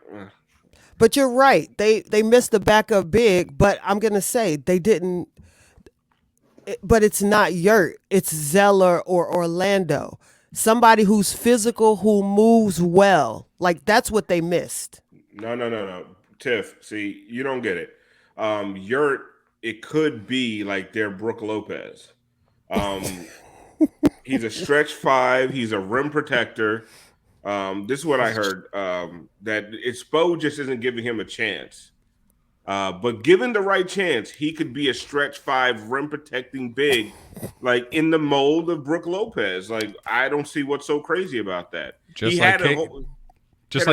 But you're right. They missed the backup big, but I'm going to say they didn't. But it's not Yurt. It's Zeller or Orlando. Somebody who's physical, who moves well. Like, that's what they missed. No. Tiff, see, you don't get it. Yurt, it could be like their Brook Lopez. He's a stretch five. He's a rim protector. This is what I heard, that Spo just isn't giving him a chance. But given the right chance, he could be a stretch five rim protecting big, like in the mold of Brook Lopez. Like, I don't see what's so crazy about that. Just like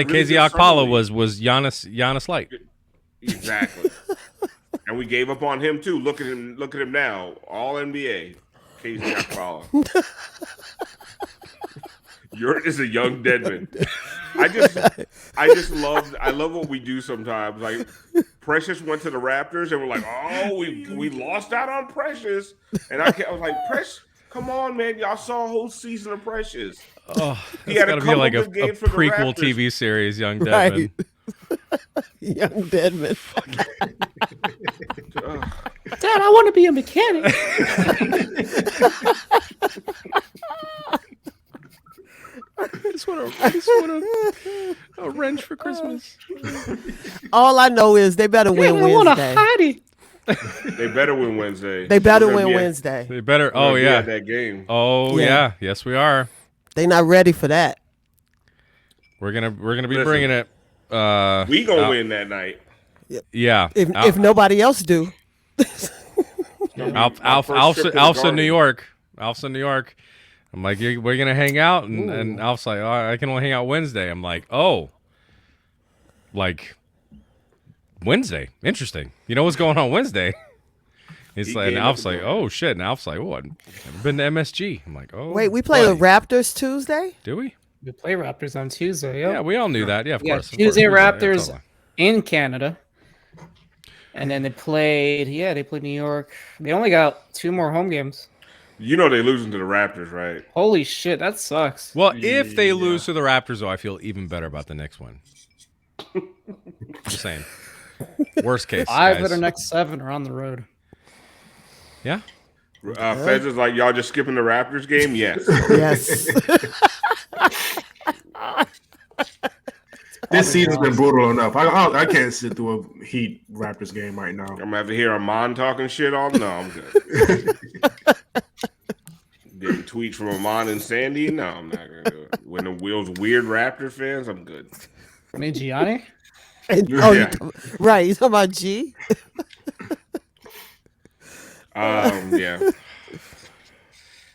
KZ Okpala was Giannis Light. Exactly. And we gave up on him too. Look at him now. All NBA. KZ Okpala. Yurt is a young Deadman. I love what we do sometimes. Like Precious went to the Raptors and we're like, oh, we lost out on Precious. And I was like, Precious, come on, man. Y'all saw a whole season of Precious. Oh, it's gotta be like a prequel TV series, Young Deadman. Right. Young Deadman. Dad, I want to be a mechanic. I just want a wrench for Christmas. All I know is they better win Wednesday. I want a hottie. They better win Wednesday. They better win Wednesday. They better. We're Oh gonna be yeah. at that game. Oh Yeah. yeah. Yes, we are. They not ready for that. We're gonna be Listen, bringing it. We gonna win that night. Yeah. If nobody else do. Alf's in New York. Alf's in New York. I'm like, we're gonna hang out, and Alf's like, oh, I can only hang out Wednesday. I'm like, oh, like Wednesday. Interesting. You know what's going on Wednesday? He's like, and Alf's like, oh shit. And Alf's like, what? Never been to MSG. I'm like, oh. Wait, we play the Raptors Tuesday? Do we? We play Raptors on Tuesday. Yeah, we all knew that. Yeah, of course. Tuesday of course. Raptors in Canada. And then they played New York. They only got 2 more home games. You know they losing to the Raptors, right? Holy shit, that sucks. Well, if they lose to the Raptors, though, I feel even better about the next one. Just saying. Worst case, 5 guys. of their next 7 are on the road. Yeah. Fez is like, y'all just skipping the Raptors game? Yes. Yes. This season's been brutal enough. I can't sit through a Heat Raptors game right now. I'm gonna have to hear Amon talking shit all. No, I'm good. Getting tweets from Amon and Sandy. No, I'm not gonna do it. When the wheels weird Raptor fans, I'm good. I mean, Gianni? Yeah. Right. You talking about G? Yeah.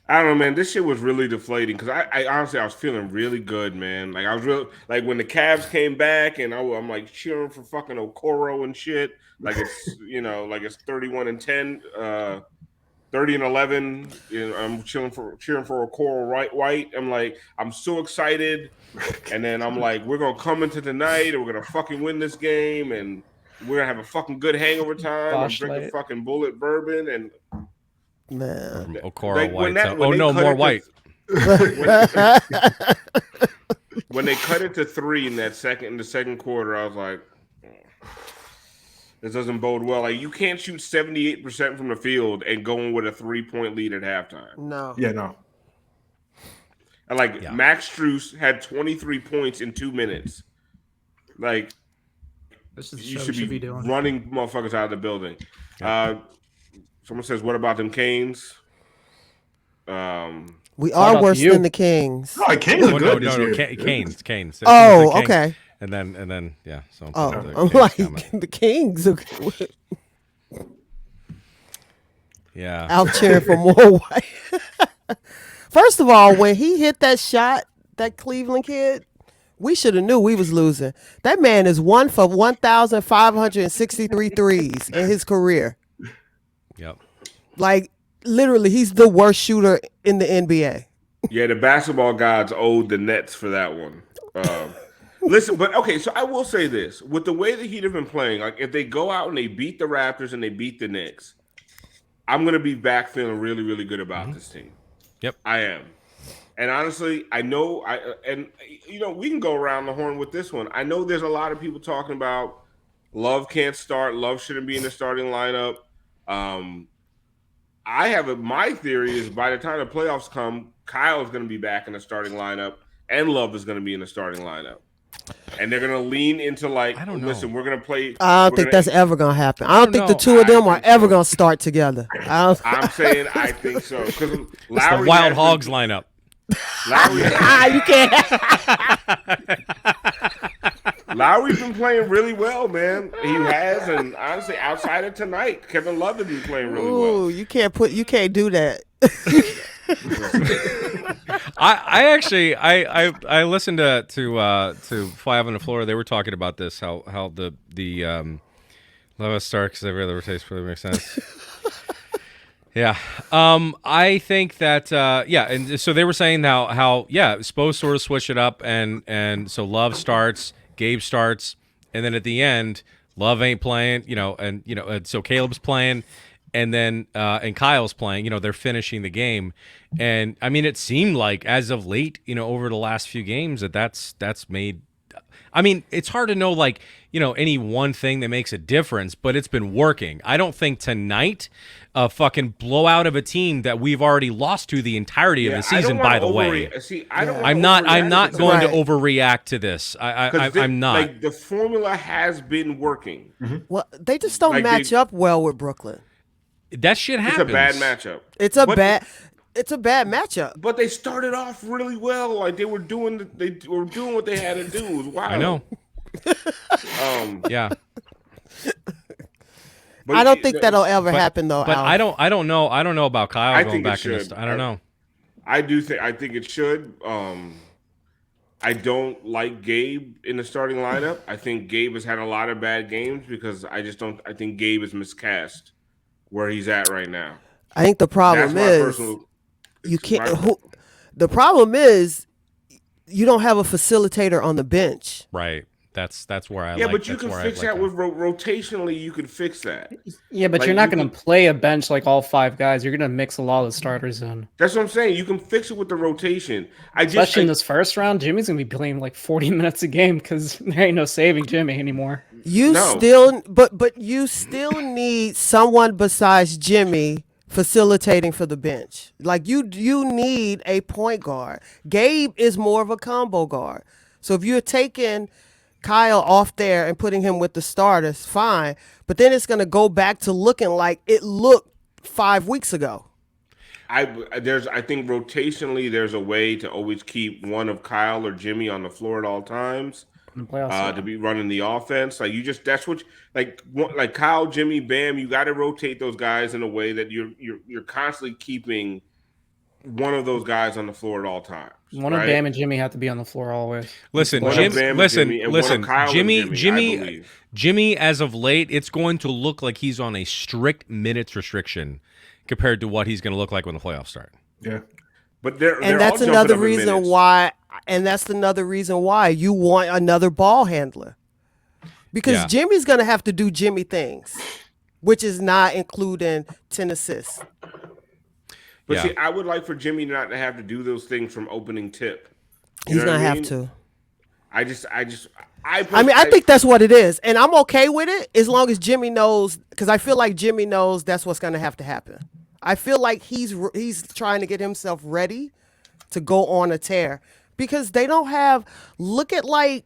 I don't know, man. This shit was really deflating because I honestly I was feeling really good, man. Like I was real like when the Cavs came back and I'm like cheering for fucking Okoro and shit. Like it's like it's 31-10, 30-11. I'm cheering for Okoro White. I'm like I'm so excited, and then I'm like we're gonna come into the night and we're gonna fucking win this game and we're gonna have a fucking good hangover time. I'm drinking fucking Bullet bourbon and. Man. Okoro White. More White. When they cut it to 3 in the second quarter, I was like, this doesn't bode well. Like you can't shoot 78% from the field and go in with a 3-point lead at halftime. No. Yeah, no. And Max Strus had 23 points in 2 minutes. Like This is you should be doing. Running motherfuckers out of the building. Someone says, "What about them Canes?" We are worse than the Kings. No, Canes are good. No, Canes. Oh, okay. And then, yeah. So I'm like the Kings. Okay. Yeah. Out cheering for more White. First of all, when he hit that shot, that Cleveland kid, we should have knew we was losing. That man is 1 for 1,563 threes in his career. Yep. Like literally, he's the worst shooter in the NBA. Yeah, the basketball gods owed the Nets for that one. Listen, but okay, so I will say this: with the way the Heat have been playing, like if they go out and they beat the Raptors and they beat the Knicks, I'm gonna be back feeling really, really good about this team. Yep, I am. And honestly, I know we can go around the horn with this one. I know there's a lot of people talking about Love can't start, Love shouldn't be in the starting lineup. My theory is by the time the playoffs come, Kyle is going to be back in the starting lineup and Love is going to be in the starting lineup. And they're going to lean into I don't know. Listen, we're going to play. I don't think that's ever going to happen. I don't think the two of them are ever going to start together. I'm saying I think so. Because the Wild Hogs lineup. You can't. Lowry's been playing really well, man. He has, and honestly, outside of tonight, Kevin Love has been playing really well. You can't do that. I listened to Five on the Floor. They were talking about this how the Love us start because every other taste really makes sense. Yeah. I think that and so they were saying how Spo sort of switch it up and so Love starts, Gabe starts, and then at the end, Love ain't playing, and so Caleb's playing, and then and Kyle's playing, they're finishing the game. And I mean it seemed like as of late, over the last few games that's made I mean, it's hard to know any one thing that makes a difference, but it's been working. I don't think tonight a fucking blowout of a team that we've already lost to the entirety of the season, by the way. See, I'm not going to overreact to this. I'm not. Like the formula has been working. Well, they just don't match up well with Brooklyn. that shit happens. It's a bad matchup. It's a bad matchup. But they started off really well. Like they were doing what they had to do. It was wild. I know. Yeah. But I don't think that'll ever happen though. But Al. I don't know about Kyle going think back it in should. this. I don't know. I think it should. I don't like Gabe in the starting lineup. I think Gabe has had a lot of bad games because I think Gabe is miscast where he's at right now. I think the problem is you can't. The problem is you don't have a facilitator on the bench. Right. That's where I. Yeah, but you can fix that with rotationally. You can fix that. Yeah, but you're not going to play a bench like all 5 guys. You're going to mix a lot of the starters in. That's what I'm saying. You can fix it with the rotation. Especially in this first round, Jimmy's going to be playing like 40 minutes a game because there ain't no saving Jimmy anymore. You still need someone besides Jimmy facilitating for the bench. Like you need a point guard. Gabe is more of a combo guard. So if you're taking Kyle off there and putting him with the starters, fine. But then it's going to go back to looking like it looked 5 weeks ago. I think rotationally there's a way to always keep one of Kyle or Jimmy on the floor at all times to be running the offense. Like like Kyle, Jimmy, Bam. You got to rotate those guys in a way that you're constantly keeping one of those guys on the floor at all times. One of Bam and Jimmy have to be on the floor always. Listen, Jimmy, as of late, it's going to look like he's on a strict minutes restriction compared to what he's going to look like when the playoffs start. Yeah. But that's another reason why you want another ball handler. Because Jimmy's going to have to do Jimmy things, which is not including 10 assists. But see, I would like for Jimmy not to have to do those things from opening tip. He's gonna have to. I think that's what it is, and I'm okay with it as long as Jimmy knows. Because I feel like Jimmy knows that's what's gonna have to happen. I feel like he's trying to get himself ready to go on a tear because they don't have. Look at the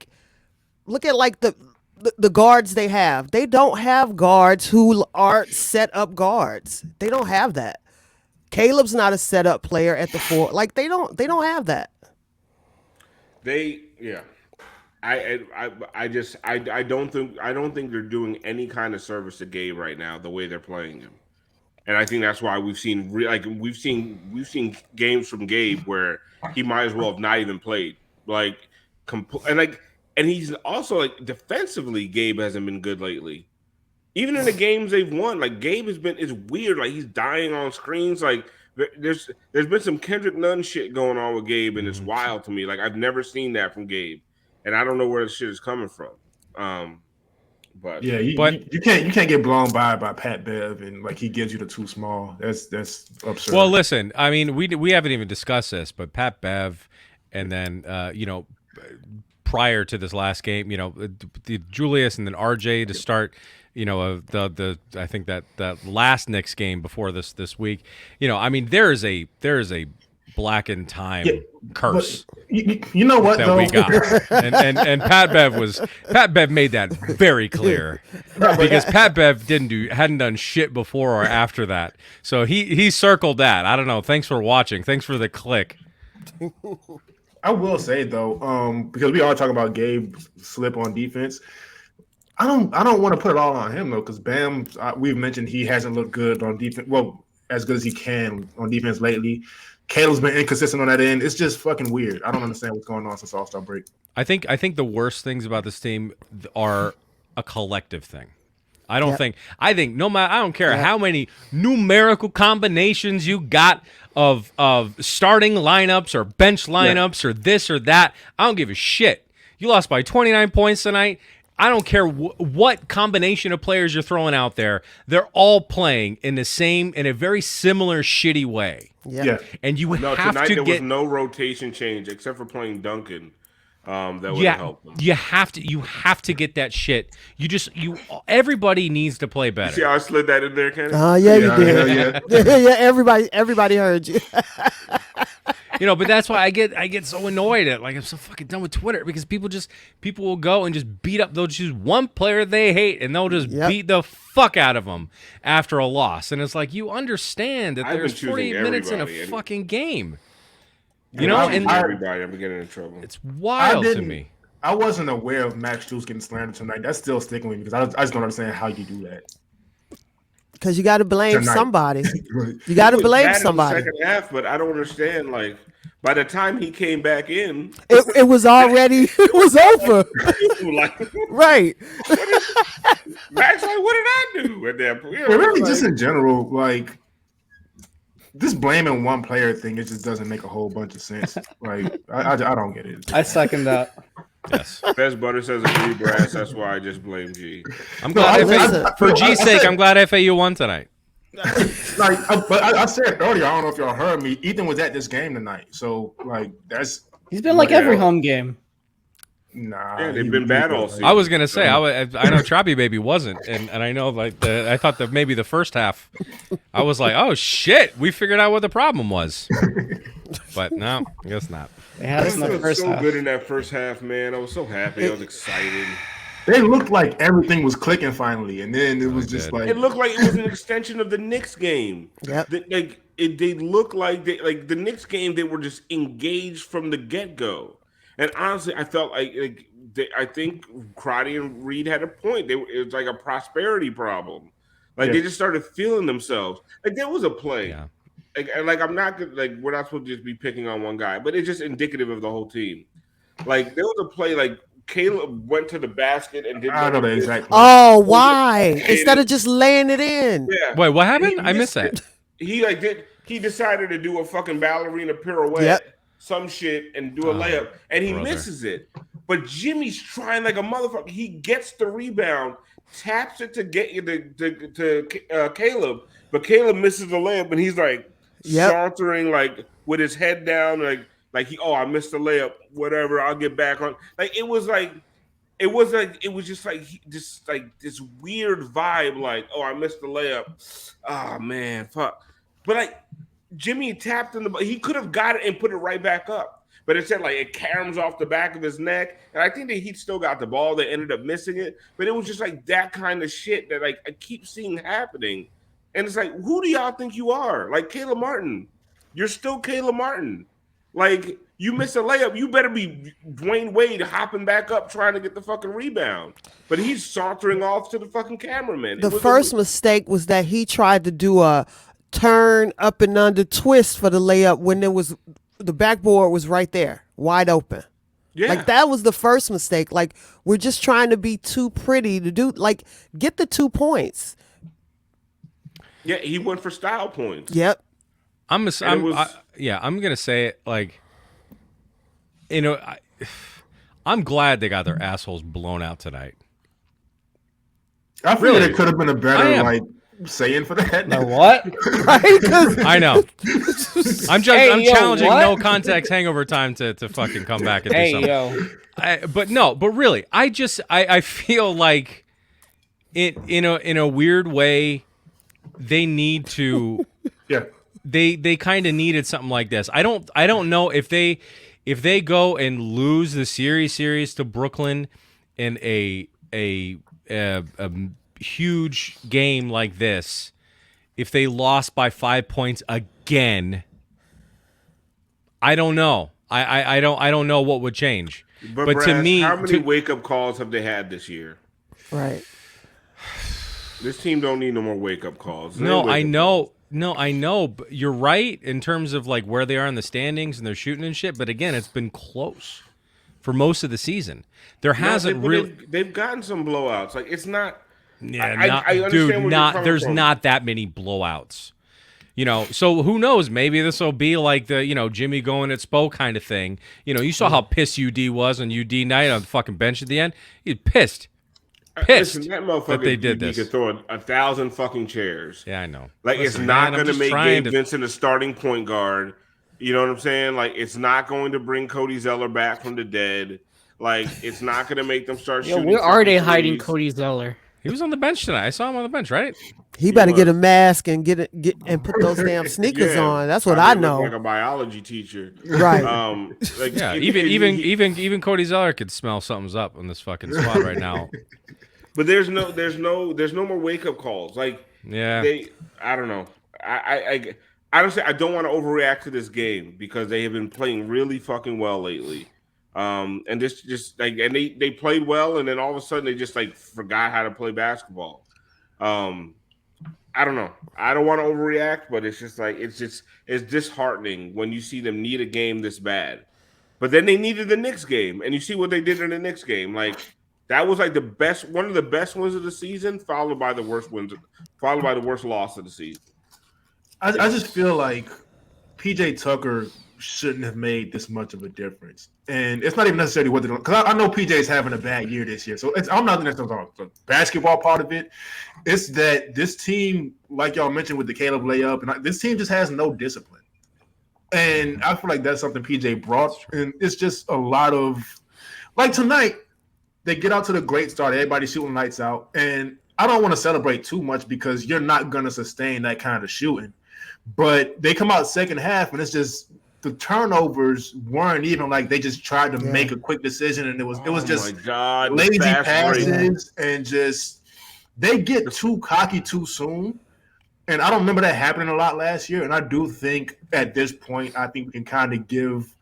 guards they have. They don't have guards who are set up guards. They don't have that. Caleb's not a setup player at the 4. Like they don't have that. I don't think they're doing any kind of service to Gabe right now the way they're playing him, and I think that's why we've seen games from Gabe where he might as well have not even played. And he's also like defensively, Gabe hasn't been good lately. Even in the games they've won, like Gabe it's weird. Like he's dying on screens. Like there's been some Kendrick Nunn shit going on with Gabe, and it's wild to me. Like I've never seen that from Gabe, and I don't know where this shit is coming from. But yeah, you can't get blown by Pat Bev, and like he gives you the too small. That's absurd. Well, listen, I mean we haven't even discussed this, but Pat Bev, and then prior to this last game, the Julius and then RJ to start. The I think that last Knicks game before this week, I mean there is a blackened time curse. You know what that though? We got, and Pat Bev made that very clear because Pat Bev hadn't done shit before or after that, so he circled that. I don't know. Thanks for watching. Thanks for the click. I will say though, because we are talking about Gabe's slip on defense. I don't want to put it all on him though, because Bam, we've mentioned he hasn't looked good on defense. Well, as good as he can on defense lately. Caleb's been inconsistent on that end. It's just fucking weird. I don't understand what's going on since All-Star break. I think the worst things about this team are a collective thing. I think no matter, I don't care how many numerical combinations you got of starting lineups or bench lineups or this or that. I don't give a shit. You lost by 29 points tonight. I don't care what combination of players you're throwing out there. They're all playing in a very similar shitty way. Yeah. And you have tonight to there was no rotation change except for playing Duncan. That would help them. You have to get that shit. Everybody needs to play better. You see how I slid that in there, Kenny? You did. Yeah, everybody heard you. But that's why I get so annoyed at I'm so fucking done with Twitter because people will go and just beat up. They'll choose one player they hate and they'll just beat the fuck out of them after a loss. And it's like you understand that there's 48 minutes in a fucking game. And everybody, I'm getting in trouble. It's wild to me. I wasn't aware of Max Strus getting slandered tonight. That's still sticking with me because I just don't understand how you do that. Because you got to blame somebody. You got to blame somebody. Second half, but I don't understand. By the time he came back in, it was already it was over. Right. Max, what did I do at that point? Really, just in general, this blaming one player thing, it just doesn't make a whole bunch of sense. I don't get it. I second that. Yes. Best Butter says agree, Brass. That's why I just blame G. I'm glad for G's sake. I'm glad FAU won tonight. But I said earlier, I don't know if y'all heard me. Ethan was at this game tonight, so he's been every home game. Nah, they've been bad all season. I was gonna say I know Trappy Baby wasn't, and I know I thought that maybe the first half, I was like, oh shit, we figured out what the problem was, but no, I guess not. I was so good in that first half, man. I was so happy. I was excited. They looked like everything was clicking finally, and then it was just it looked like it was an extension of the Knicks game. Yep. They looked like the Knicks game. They were just engaged from the get go. And honestly, I felt I think Crotty and Reed had a point. It was like a prosperity problem. They just started feeling themselves. There was a play. Yeah. I'm not we're not supposed to just be picking on one guy, but it's just indicative of the whole team. There was a play Caleb went to the basket and didn't. I know that exactly. Oh, why? Instead of just laying it in. Yeah. Wait, what happened? I missed that. He decided to do a fucking ballerina pirouette, some shit, and do a layup, and he misses it. But Jimmy's trying like a motherfucker. He gets the rebound, taps it to get you to Caleb, but Caleb misses the layup, and he's sauntering with his head down, I missed the layup, whatever, I'll get back on. It was just this weird vibe, I missed the layup. Oh man, fuck. But Jimmy tapped in he could have got it and put it right back up. But it said it caroms off the back of his neck. And I think that he still got the ball. They ended up missing it. But it was just that kind of shit that I keep seeing happening. And it's who do y'all think you are? Caleb Martin. You're still Caleb Martin. You miss a layup, you better be Dwayne Wade hopping back up trying to get the fucking rebound. But he's sauntering off to the fucking cameraman. The first mistake was that he tried to do a turn up and under twist for the layup when the backboard was right there, wide open. Yeah. That was the first mistake. We're just trying to be too pretty to do, get the 2 points. Yeah, he went for style points. Yep. I'm gonna say it I'm glad they got their assholes blown out tonight. I feel it could have been a better saying for that. The what? I know. I'm challenging no context hangover time to fucking come back and do something. But really, I feel like in a weird way they need to they kind of needed something like this. I don't know if they go and lose the series to Brooklyn in a huge game like this, if they lost by 5 points again, I don't know. I don't know what would change. But Brass, to me, how many wake up calls have they had this year? Right. This team don't need no more wake up calls. No, I know. No, I know. But you're right in terms of where they are in the standings and they're shooting and shit. But again, it's been close for most of the season. They've gotten some blowouts. It's not. Yeah, I understand there's not that many blowouts. So who knows? Maybe this will be the Jimmy going at Spo kind of thing. You saw how pissed UD was on UD night on the fucking bench at the end. He's pissed. Listen, that they did this. He could throw 1,000 fucking chairs. Yeah, I know. It's not going to make Gabe Vincent a starting point guard. You know what I'm saying? It's not going to bring Cody Zeller back from the dead. It's not going to make them start shooting. We're already hiding Cody Zeller. He was on the bench tonight. I saw him on the bench, right? He better get a mask and get and put those damn sneakers Yeah, on. That's what I look know. like a biology teacher. Right. Like, Yeah, even Cody Zeller could smell something's up in this fucking squad right now. But there's no more wake up calls. Like, Yeah, I don't know. I honestly, I don't want to overreact to this game because they have been playing really fucking well lately. And this just like, and they played well, and then all of a sudden they just like forgot how to play basketball. I don't know. I don't want to overreact, but it's just like it's disheartening when you see them need a game this bad. But then they needed the Knicks game, and you see what they did in the Knicks game. Like, that was like one of the best wins of the season, followed by the worst loss of the season. I just feel like PJ Tucker shouldn't have made this much of a difference. And it's not even necessarily what they're doing. Because I know PJ is having a bad year this year. So I'm not necessarily talking about the basketball part of it. It's that this team, like y'all mentioned with the Caleb layup, and this team just has no discipline. And I feel like that's something PJ brought. And it's just a lot of – like tonight, they get out to the great start. Everybody's shooting lights out. And I don't want to celebrate too much because you're not going to sustain that kind of shooting. But they come out second half, and it's just – the turnovers weren't even like they just tried to make a quick decision, and it was just lazy passes and just they get too cocky too soon. And I don't remember that happening a lot last year. And I do think at this point, I think we can kind of give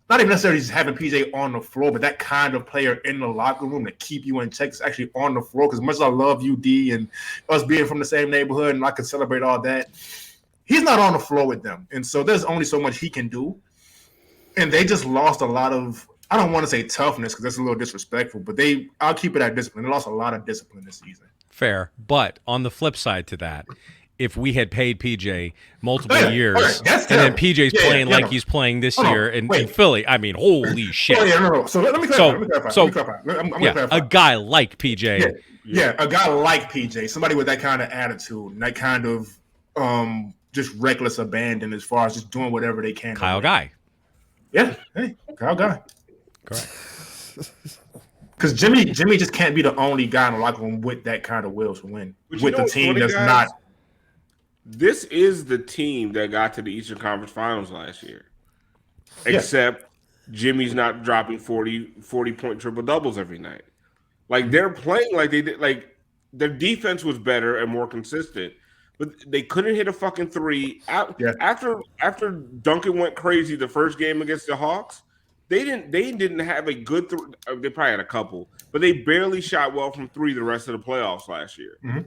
not even necessarily just having PJ on the floor, but that kind of player in the locker room to keep you in check is actually on the floor. Because much as I love UD and us being from the same neighborhood, and I can celebrate all that. He's not on the floor with them. And so there's only so much he can do. And they just lost a lot of, I don't want to say toughness because that's a little disrespectful, but I'll keep it at discipline. They lost a lot of discipline this season. Fair. But on the flip side to that, if we had paid PJ multiple years and then PJ's playing like he's playing this year in Philly, I mean, holy shit. No. So let me clarify. I'm gonna clarify. A guy like PJ. Yeah, a guy like PJ, somebody with that kind of attitude and that kind of just reckless abandon as far as just doing whatever they can. Kyle Guy. Yeah, hey, Kyle Guy. Correct. Because Jimmy just can't be the only guy in the locker room with that kind of will to win. With the team that's not. This is the team that got to the Eastern Conference Finals last year. Except Jimmy's not dropping 40-point triple-doubles every night. Like, they're playing like they did. Like, their defense was better and more consistent. But they couldn't hit a fucking three. After Duncan went crazy the first game against the Hawks, they didn't have a good they probably had a couple, but they barely shot well from three the rest of the playoffs last year. Mm-hmm.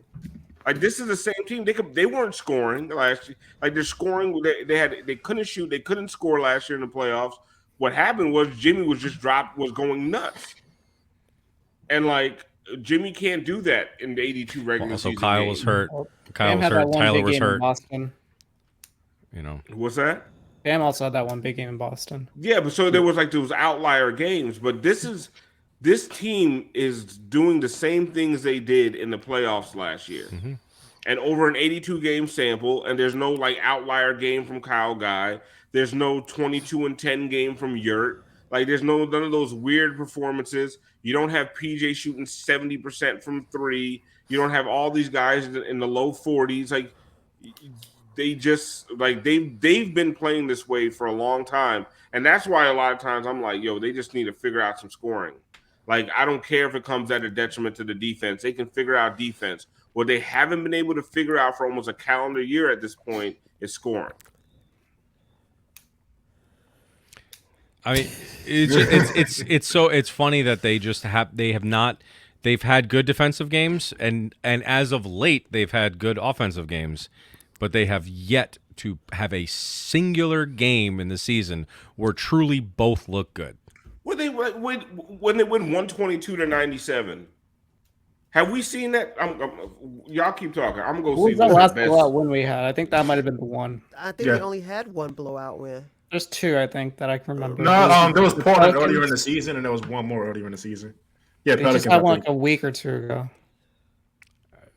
Like, this is the same team. They weren't scoring last year. Like, they're scoring. They couldn't shoot. They couldn't score last year in the playoffs. What happened was Jimmy was going nuts, and like Jimmy can't do that in the 82 regular season. So Kyle was hurt. Kyle was hurt. Tyler was hurt. Boston. You know what's that? Bam also had that one big game in Boston. Yeah, but so there was outlier games, but this team is doing the same things they did in the playoffs last year, and over an 82 game sample. And there's no like outlier game from Kyle Guy. There's no 22-10 game from Yurt. Like, there's none of those weird performances. You don't have PJ shooting 70% from three. You don't have all these guys in the low 40s. Like, they just like they've been playing this way for a long time, and that's why a lot of times I'm like, yo, they just need to figure out some scoring. Like, I don't care if it comes at a detriment to the defense. They can figure out defense. What they haven't been able to figure out for almost a calendar year at this point is scoring. I mean, it's funny that they've had good defensive games, and as of late they've had good offensive games, but they have yet to have a singular game in the season where truly both look good. When they win 122-97, have we seen that? Y'all keep talking. I'm gonna see the last blowout win we had. I think that might have been the one. I think we only had one blowout win. There's two, I think, that I can remember. No, there was Portland earlier in the season, and there was one more earlier in the season. Yeah, they just had one like a week or two ago.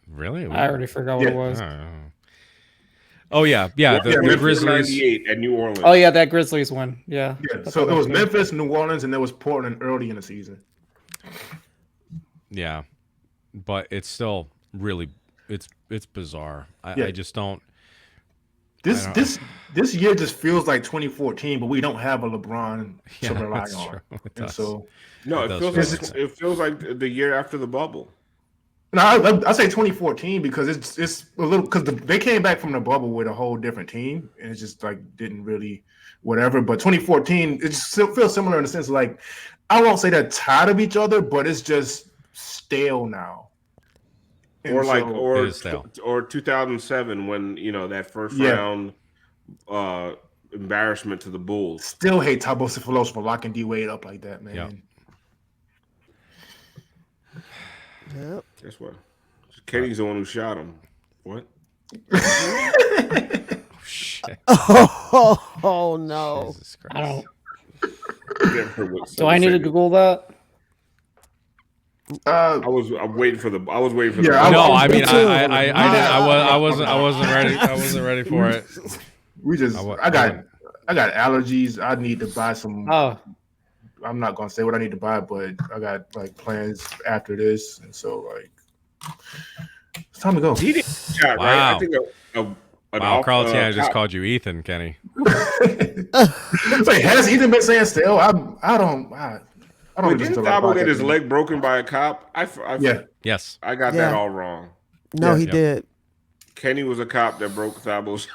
Really? I already forgot what it was. Oh yeah. The Grizzlies 98 at New Orleans. Oh yeah, that Grizzlies win. Yeah. So there was Memphis, New Orleans, and there was Portland early in the season. Yeah. but it's still really it's bizarre. I just don't. This year just feels like 2014, but we don't have a LeBron to rely that's on. true. It And does. so No, It it does feels feel like it feels like the year after the bubble. no, I say 2014 because it's a little because they came back from the bubble with a whole different team and it just like didn't really whatever. But 2014 it just still feels similar in the sense of, like I won't say they're tired of each other, but it's just stale now. And Or like so- or 2007 when that first Yeah. round embarrassment to the Bulls. still hate Thabo Sefolosha for locking D Wade up like that, man. Yeah. Yep. Guess what? Kenny's the one who shot him. What? Shit. Oh no. Jesus I Christ. don't. Do I need to Google that? I was waiting for the. I was waiting for Yeah, the. No, was- I mean me too. I wasn't ready. I wasn't ready for it. We just I got allergies. I need to buy some. Oh, I'm not gonna say what I need to buy, but I got like plans after this, and so like it's time to go. He didn't shot, right? Wow. I think an Wow, off- Carlton just top- called you Ethan, Kenny. Like, has Ethan been saying still? I don't Wait, listen didn't to a lot of Thabo get podcasts his anymore. leg broken by a cop? Yeah, Yes. I got Yeah. that all wrong. No, he Yeah. did. Kenny was a cop that broke Thabo's.